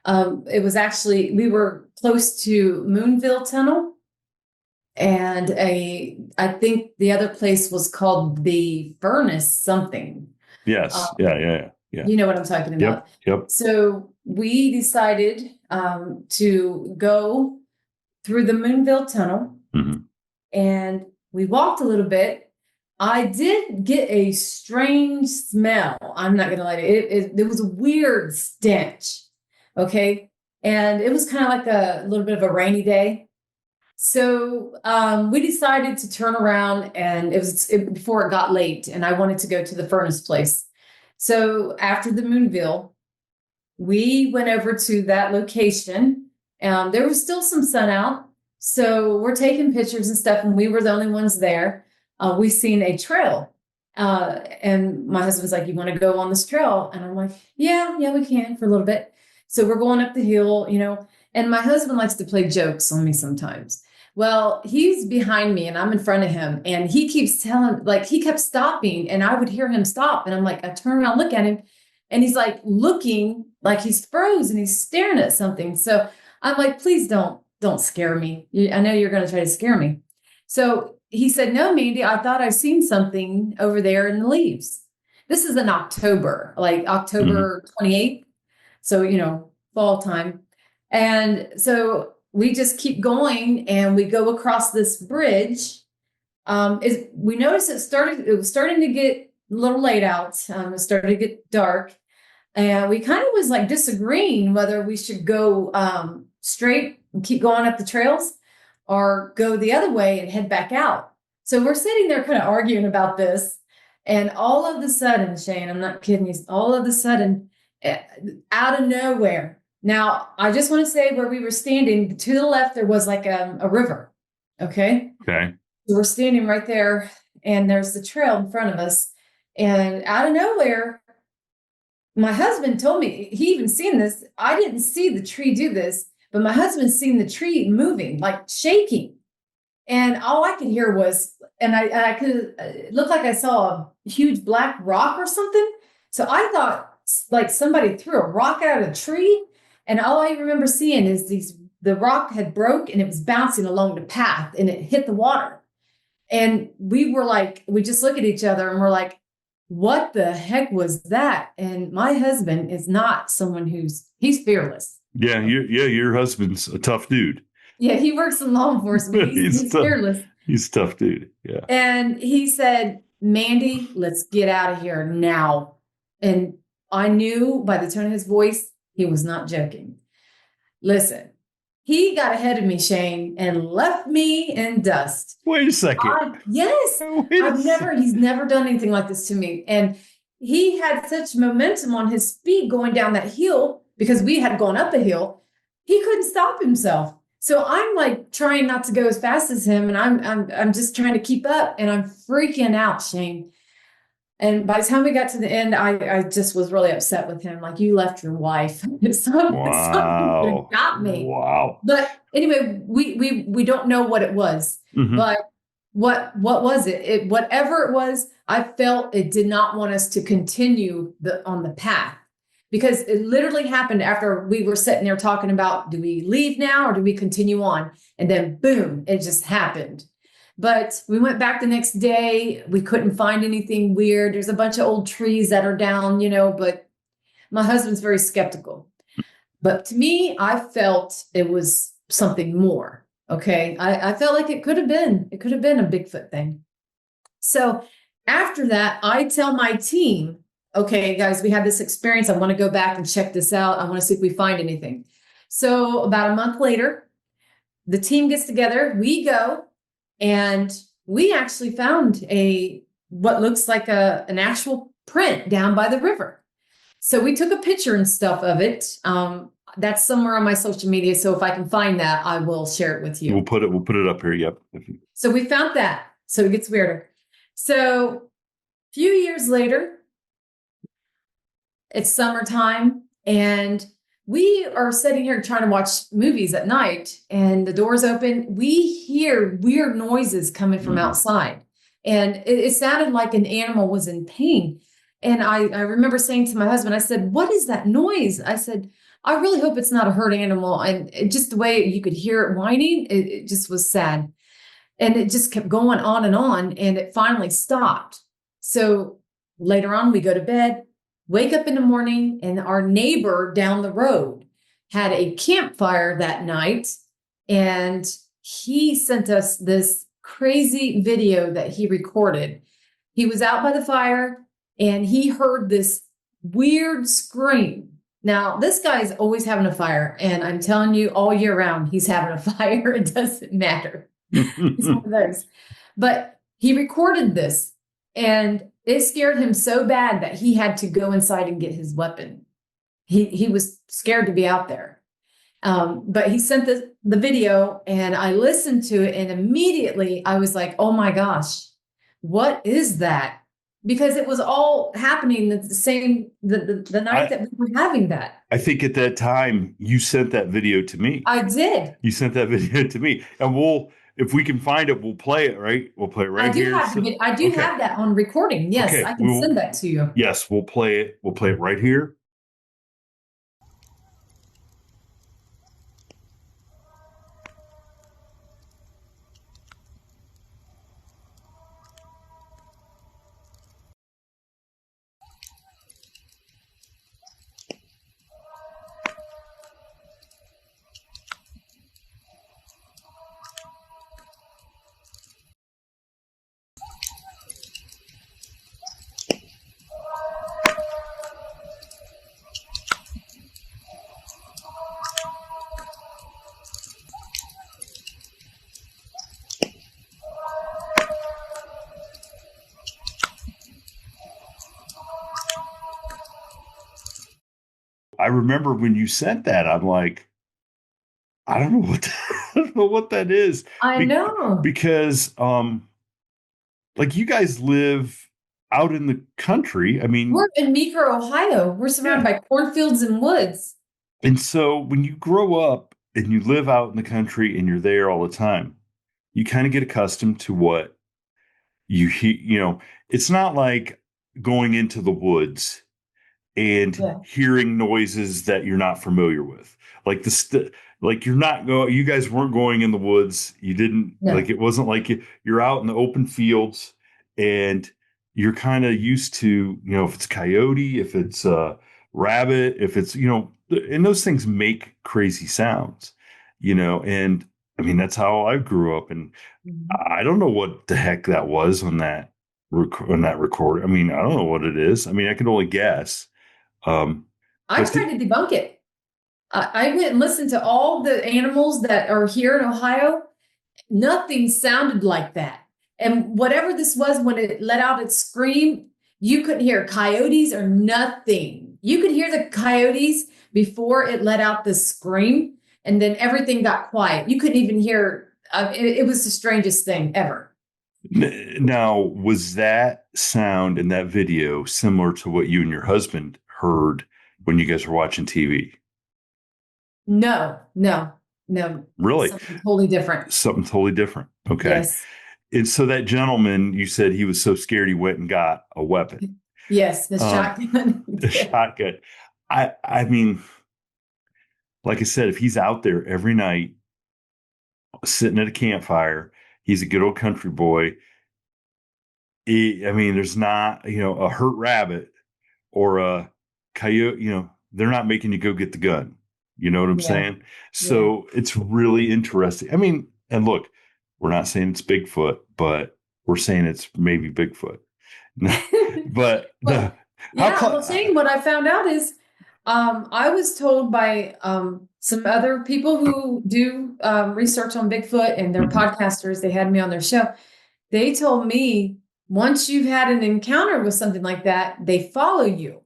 It was actually, we were close to Moonville Tunnel, and I think the other place was called the Furnace something. Yes. Yeah. You know what I'm talking about. Yep. So we decided to go through the Moonville Tunnel, Mm-hmm. and we walked a little bit. I did get a strange smell. I'm not going to lie to you. It was a weird stench. Okay. And it was kind of like a little bit of a rainy day. So we decided to turn around, and before it got late, and I wanted to go to the furnace place. So after the Moonville, we went over to that location. There was still some sun out. So we're taking pictures and stuff, and we were the only ones there. We seen a trail. And my husband's like, you want to go on this trail? And I'm like, yeah, we can for a little bit. So we're going up the hill, and my husband likes to play jokes on me sometimes. Well, he's behind me and I'm in front of him, and he keeps telling, like, he kept stopping, and I would hear him stop. And I'm like, I turn around, look at him, and he's like looking like he's froze and he's staring at something. So I'm like, please don't scare me. I know you're going to try to scare me. So he said, no, Mandy, I thought I've seen something over there in the leaves. This is in October, like October 28th. So, fall time. And so we just keep going, and we go across this bridge. We noticed it was starting to get a little late out. It started to get dark. And we kind of was like disagreeing whether we should go straight and keep going up the trails, or go the other way and head back out. So we're sitting there kind of arguing about this. And all of a sudden, Shane, I'm not kidding you, all of a sudden, out of nowhere. Now, I just want to say where we were standing, to the left, there was like a river. Okay. Okay. So we're standing right there, and there's the trail in front of us. And out of nowhere, my husband told me, he even seen this. I didn't see the tree do this, but my husband seen the tree moving, like shaking. And all I could hear was, and I could, it looked like I saw a huge black rock or something. So I thought like somebody threw a rock out of a tree. And all I remember seeing is the rock had broke and it was bouncing along the path and it hit the water. And we just look at each other and we're like, what the heck was that? And my husband is not someone he's fearless. Yeah, your husband's a tough dude. Yeah, he works in law enforcement. He's fearless. He's a tough dude. Yeah. And he said, Mandy, let's get out of here now. And I knew by the tone of his voice, he was not joking. Listen, he got ahead of me, Shane, and left me in dust. Wait a second. Yes. He's never done anything like this to me. And he had such momentum on his speed going down that hill, because we had gone up a hill. He couldn't stop himself. So I'm like trying not to go as fast as him, and I'm just trying to keep up, and I'm freaking out, Shane. And by the time we got to the end, I just was really upset with him. Like, you left your wife. Something got me. Wow. But anyway, we don't know what it was. Mm-hmm. But what was it? Whatever it was, I felt it did not want us to continue on the path. Because it literally happened after we were sitting there talking about, do we leave now or do we continue on? And then boom, it just happened. But we went back the next day. We couldn't find anything weird. There's a bunch of old trees that are down, but my husband's very skeptical. But to me, I felt it was something more. Okay. I felt like it could have been a Bigfoot thing. So after that, I tell my team, okay, guys, we had this experience. I want to go back and check this out. I want to see if we find anything. So about a month later, the team gets together. We go, and we actually found what looks like an actual print down by the river. So we took a picture and stuff of it. That's somewhere on my social media. So if I can find that, I will share it with you. We'll put it up here. Yep. So we found that. So it gets weirder. So a few years later, it's summertime, and we are sitting here trying to watch movies at night, and the doors open. We hear weird noises coming from outside, and it sounded like an animal was in pain. And I remember saying to my husband, I said, what is that noise? I said, I really hope it's not a hurt animal. And just the way you could hear it whining, it just was sad. And it just kept going on, and it finally stopped. So later on, we go to bed. Wake up in the morning, and our neighbor down the road had a campfire that night, and he sent us this crazy video that he recorded. He was out by the fire, and he heard this weird scream. Now, this guy's always having a fire, and I'm telling you, all year round, he's having a fire. It doesn't matter. He's one of those. But he recorded this, and it scared him so bad that he had to go inside and get his weapon. He was scared to be out there. But he sent the video and I listened to it, and immediately I was like, oh my gosh, what is that? Because it was all happening at the night that we were having that. I think at that time you sent that video to me. I did. You sent that video to me, and if we can find it, we'll play it. Right, we'll play it right here. I do have that on recording. Yes, okay. I can send that to you. Yes, we'll play it. We'll play it right here. I remember when you sent that, I'm like, I don't know I don't know what that is. I know. Because like you guys live out in the country. I mean, we're in Meeker, Ohio. We're surrounded by cornfields and woods. And so when you grow up and you live out in the country and you're there all the time, you kind of get accustomed to what you hear. It's not like going into the woods and hearing noises that you're not familiar with. Like you guys weren't going in the woods. You didn't like, it wasn't like you're out in the open fields and you're kind of used to, if it's coyote, if it's a rabbit, if it's, and those things make crazy sounds, and I mean, that's how I grew up. And I don't know what the heck that was on that record. I mean, I don't know what it is. I mean, I can only guess. I tried to debunk it. I went and listened to all the animals that are here in Ohio. Nothing sounded like that. And whatever this was, when it let out its scream, you couldn't hear coyotes or nothing. You could hear the coyotes before it let out the scream, and then everything got quiet. You couldn't even hear. It was the strangest thing ever. Now, was that sound in that video similar to what you and your husband heard when you guys were watching TV? No. Really? Something totally different. Something totally different. Okay. Yes. And so that gentleman, you said he was so scared he went and got a weapon. Yes, the shotgun. The shotgun. I mean, like I said, if he's out there every night sitting at a campfire, he's a good old country boy. I mean, there's not, a hurt rabbit or a coyote, they're not making you go get the gun. You know what I'm saying? So it's really interesting. I mean, and look, we're not saying it's Bigfoot, but we're saying it's maybe Bigfoot. But saying what I found out is, I was told by some other people who do research on Bigfoot, and they're podcasters. They had me on their show. They told me once you've had an encounter with something like that, they follow you.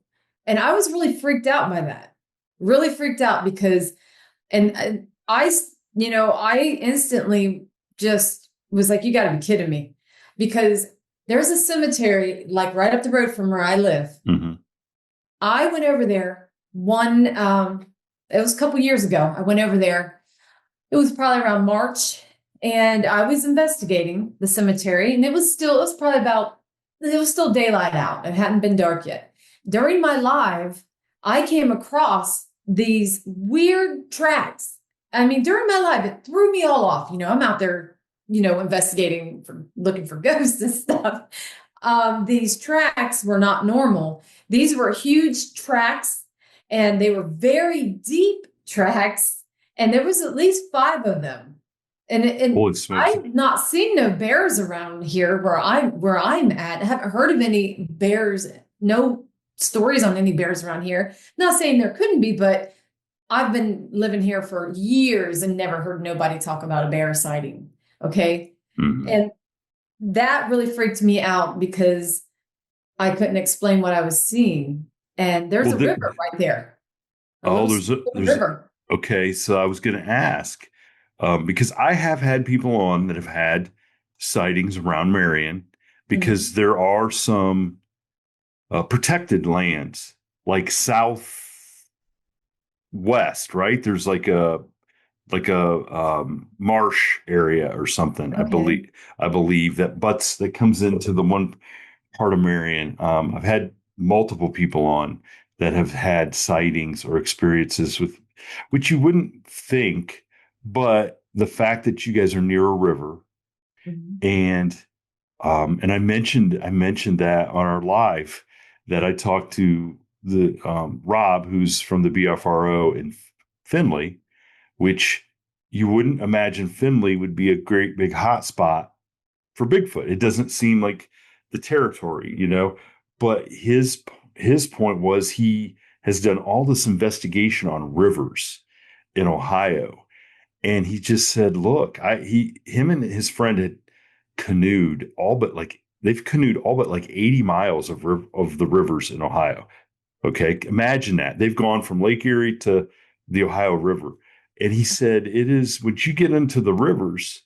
And I was really freaked out by that. Really freaked out because, and I instantly just was like, you got to be kidding me, because there's a cemetery like right up the road from where I live. Mm-hmm. I went over there it was a couple years ago. I went over there. It was probably around March, and I was investigating the cemetery, and it was still daylight out. It hadn't been dark yet. During my live, I came across these weird tracks. I mean, during my live, it threw me all off. I'm out there, investigating, looking for ghosts and stuff. These tracks were not normal. These were huge tracks, and they were very deep tracks, and there was at least 5 of them. And I've not seen no bears around here where I'm at. I haven't heard of any bears. No stories on any bears around here. Not saying there couldn't be, but I've been living here for years and never heard nobody talk about a bear sighting. Okay. Mm-hmm. And that really freaked me out because I couldn't explain what I was seeing. And there's a river right there. There's a river. Okay, so I was going to ask because I have had people on that have had sightings around Marion Mhm. because there are some protected lands like southwest, right? There's like a marsh area or something. I Okay. believe that comes into the one part of Marion. I've had multiple people on that have had sightings or experiences with which you wouldn't think, but the fact that you guys are near a river Mhm. and I mentioned that on our live that I talked to the Rob, who's from the BFRO in Findlay, which you wouldn't imagine Findlay would be a great big hot spot for Bigfoot. It doesn't seem like the territory, But his point was he has done all this investigation on rivers in Ohio, and he just said, "Look, him and his friend had they've canoed all but like 80 miles of the rivers in Ohio." Okay, imagine that they've gone from Lake Erie to the Ohio River, and he said it is when you get into the rivers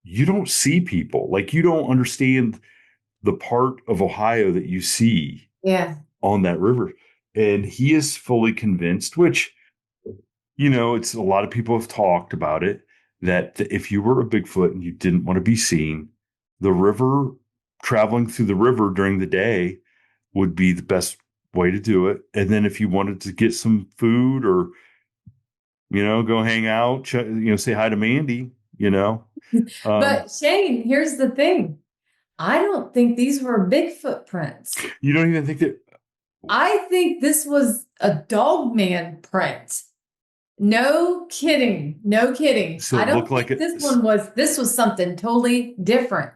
you don't see people. Like you don't understand the part of Ohio that you see Yeah. on that river. And he is fully convinced, which, it's a lot of people have talked about it, that if you were a Bigfoot and you didn't want to be seen, the river, traveling through the river during the day would be the best way to do it. And then if you wanted to get some food or, go hang out, say hi to Mandy, um, But Shane, here's the thing. I don't think these were Bigfoot prints. you don't even think that. I think this was a Dogman print. No kidding. No kidding. So I it looked don't like think it. this was something totally different.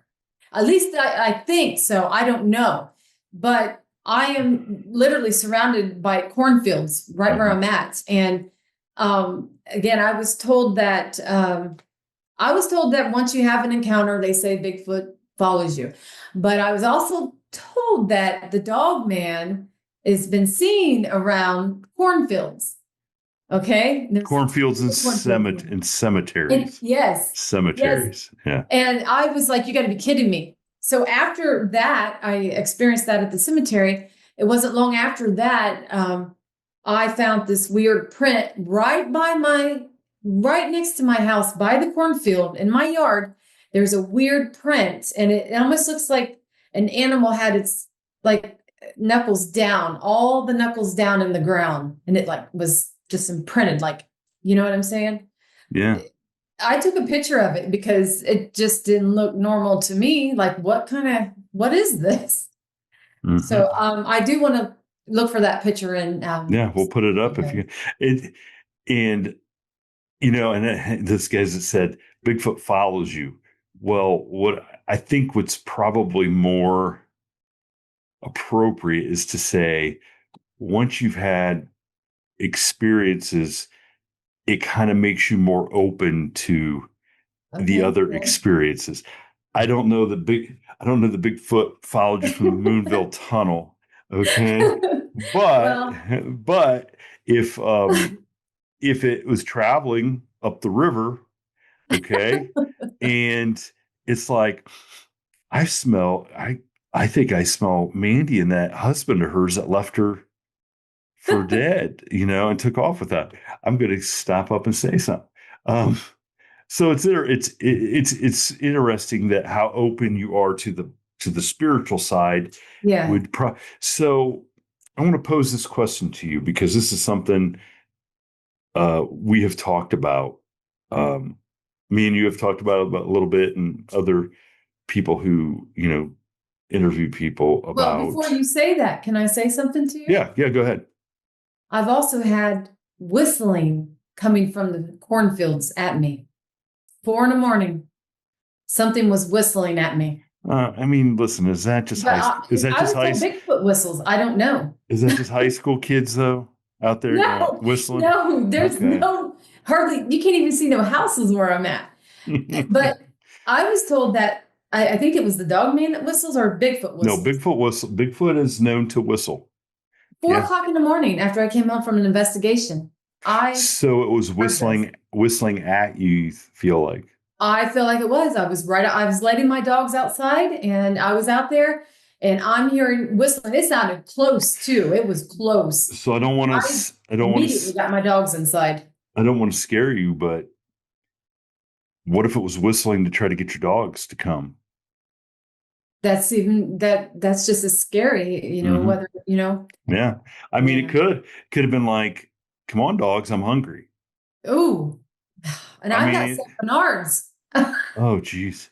At least I think so. I don't know. But I am literally surrounded by cornfields right where Mhm. I'm at. And again, I was told that once you have an encounter, they say Bigfoot follows you. But I was also told that the dog man has been seen around cornfields. Okay. There's Cornfields and cornfields here. And cemeteries. yes, yes. Cemeteries. Yeah. And I was like, you got to be kidding me. So after that, I experienced that at the cemetery. It wasn't long after that, I found this weird print right next to my house by the cornfield in my yard. There's a weird print, and it almost looks like an animal had its like knuckles down, all the knuckles down in the ground, and it like was just imprinted, like, you know what I'm saying? Yeah. I took a picture of it because it just didn't look normal to me. Like, what is this? Hmm. So I do want to look for that picture and Yeah. We'll put it up if you. It and this guy's that said Bigfoot follows you. Well, what I think what's probably more appropriate is to say once you've had experiences, it kind of makes you more open to the Okay, other good. experiences. I don't know the Bigfoot followed you from the Moonville Tunnel. Okay. But Well, but if it was traveling up the river, okay, and it's like I think I smell Mandy and that husband of hers that left her for dead, and took off with that. I'm going to stop up and say something. Um, so it's interesting that how open you are to the spiritual side yeah. so I want to pose this question to you because this is something we have talked about. Um, Me and you have talked about a little bit, and other people who interview people Well, before about. you say that, can I say something to you? Yeah, go ahead. I've also had whistling coming from the cornfields at me. 4 in the morning, something was whistling at me. I mean, listen, is that just But high? Is that I just was told Bigfoot whistles. I don't know. Is that just high school kids though out there No, whistling? no, there's Okay. no hardly, you can't even see no houses where I'm at. But I was told that I think it was the dog man that whistles or Bigfoot No, whistles. Bigfoot whistle. Bigfoot is known to whistle. Four Yeah. o'clock in the morning after I came home from an investigation. I So it was heard this. whistling at you, you feel like. I feel like it was. I was letting my dogs outside and I was out there and I'm hearing whistling. It sounded close too. It was close. So I I don't want immediately to, got my dogs inside. I don't want to scare you, but what if it was whistling to try to get your dogs to come? That's just as scary, Hmm. whether, Yeah. I mean, yeah. could have been like, come on, dogs, I'm hungry. Ooh. And I I've mean, got Saint Bernards. oh, geez.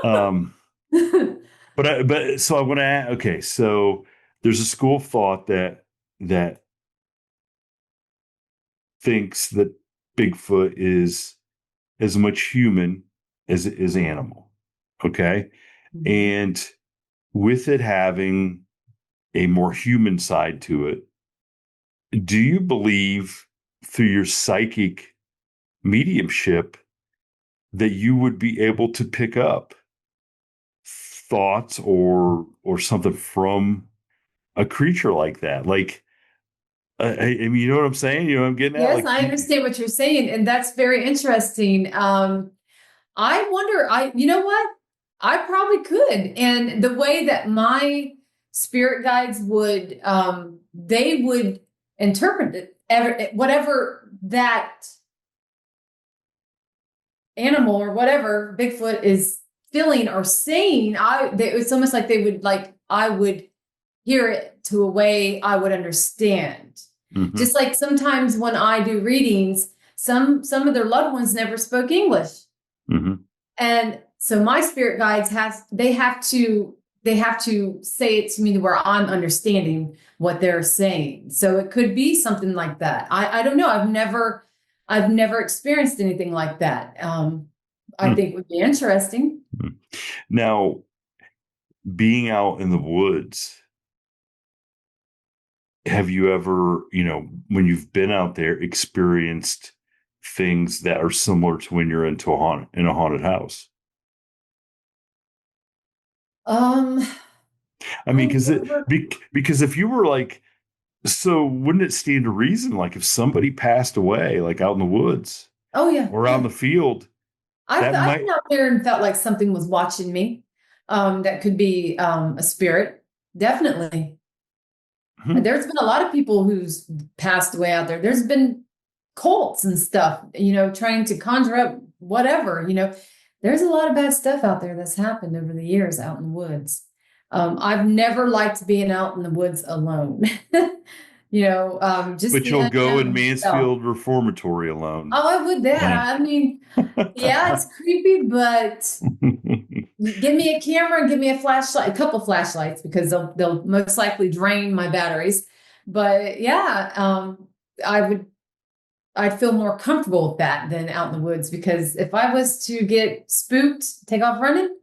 Um, but so I want to, okay, so there's a school of thought that thinks that Bigfoot is as much human as it is animal. Okay. Mhm. And with it having a more human side to it, do you believe through your psychic mediumship that you would be able to pick up thoughts or something from a creature like that? Like, I mean, you know what I'm saying? You know what I'm getting at? Yes, Like, I understand what you're saying, and that's very interesting. I wonder, you know what? I probably could. And the way that my spirit guides they would interpret it, whatever that animal or whatever Bigfoot is feeling or saying, it's almost like I would hear it to a way I would understand. mhm, Just like sometimes when I do readings, some of their loved ones never spoke English. mhm, And so my spirit guides they have to say it to me to where I'm understanding what they're saying. So it could be something like that. I don't know. I've never experienced anything like that. I mm, think would be interesting. mm. Now, being out in the woods, have you ever, when you've been out there, experienced things that are similar to when you're in a haunted house? Um, I mean, I never. because if you were like, so wouldn't it stand to reason, like if somebody passed away, like out in the woods Oh yeah, or out in yeah. the field, that I've been might. out there and felt like something was watching me. That could be a spirit. Definitely. Hmm. There's been a lot of people who's passed away out there. There's been cults and stuff, trying to conjure up whatever. There's a lot of bad stuff out there that's happened over the years out in the woods. I've never liked being out in the woods alone. Just But the you'll go in unknown itself. Mansfield Reformatory alone. Oh, I would that. Yeah. I mean, yeah, it's creepy, but give me a camera and give me a flashlight, a couple flashlights, because they'll most likely drain my batteries. But yeah, I would I'd feel more comfortable with that than out in the woods, because if I was to get spooked, take off running,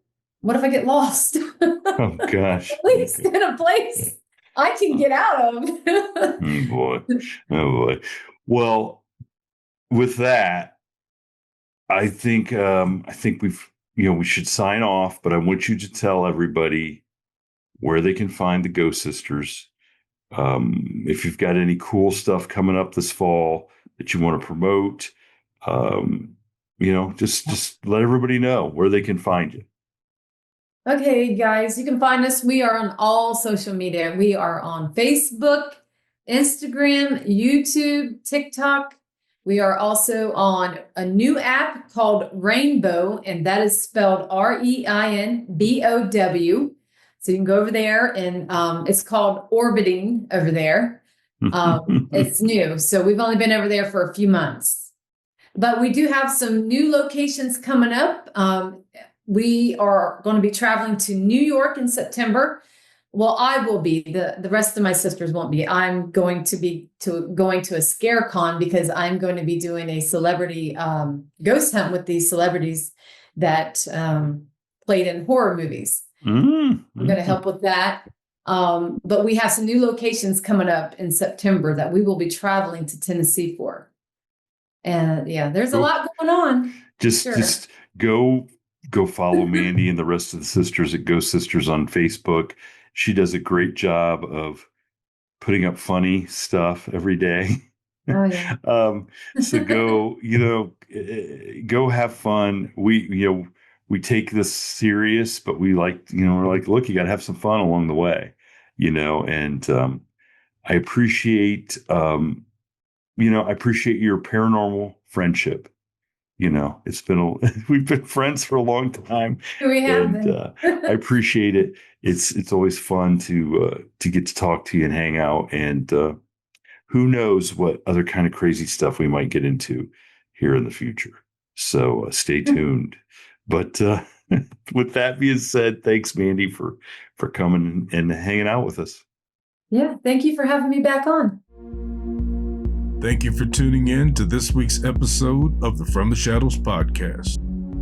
what if I get lost? Oh At gosh. least Okay. in a place I can get out of. Oh boy. Oh boy. Well, with that, I think we should sign off, but I want you to tell everybody where they can find the Ghost Sisters. If you've got any cool stuff coming up this fall that you want to promote, um, just let everybody know where they can find you. Okay, guys, you can find us. We are on all social media. We are on Facebook, Instagram, YouTube, TikTok. We are also on a new app called Rainbow, and that is spelled Reinbow. So you can go over there, and it's called Orbiting over there. It's new. So we've only been over there for a few months. But we do have some new locations coming up. We are going to be traveling to New York in September. Well, I will be. The rest of my sisters won't be. I'm going to be going to a scare con, because I'm going to be doing a celebrity ghost hunt with these celebrities that played in horror movies. I'm going to help with that. But we have some new locations coming up in September that we will be traveling to Tennessee for. And yeah, there's a Cool. lot going on. Sure. Just go follow Mandy and the rest of the sisters at Ghost Sisters on Facebook. She does a great job of putting up funny stuff every day. Oh yeah. So go, go have fun. We take this serious, but we like, we're like, look, you got to have some fun along the way, and I appreciate, I appreciate your paranormal friendship. It's been we've been friends for a long time, We have and been. I appreciate it. It's always fun to get to talk to you and hang out, and who knows what other kind of crazy stuff we might get into here in the future. So stay tuned. But with that being said, thanks, Mandy, for coming and hanging out with us. Yeah, thank you for having me back on. Thank you for tuning in to this week's episode of the From the Shadows podcast.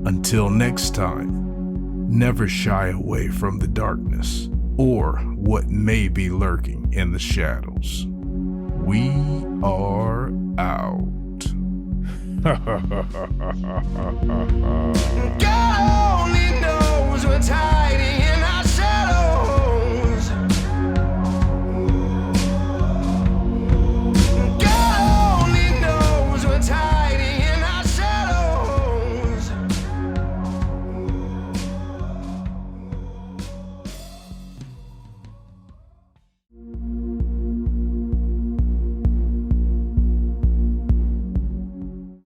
Until next time, never shy away from the darkness or what may be lurking in the shadows. We are out. God only knows what's hiding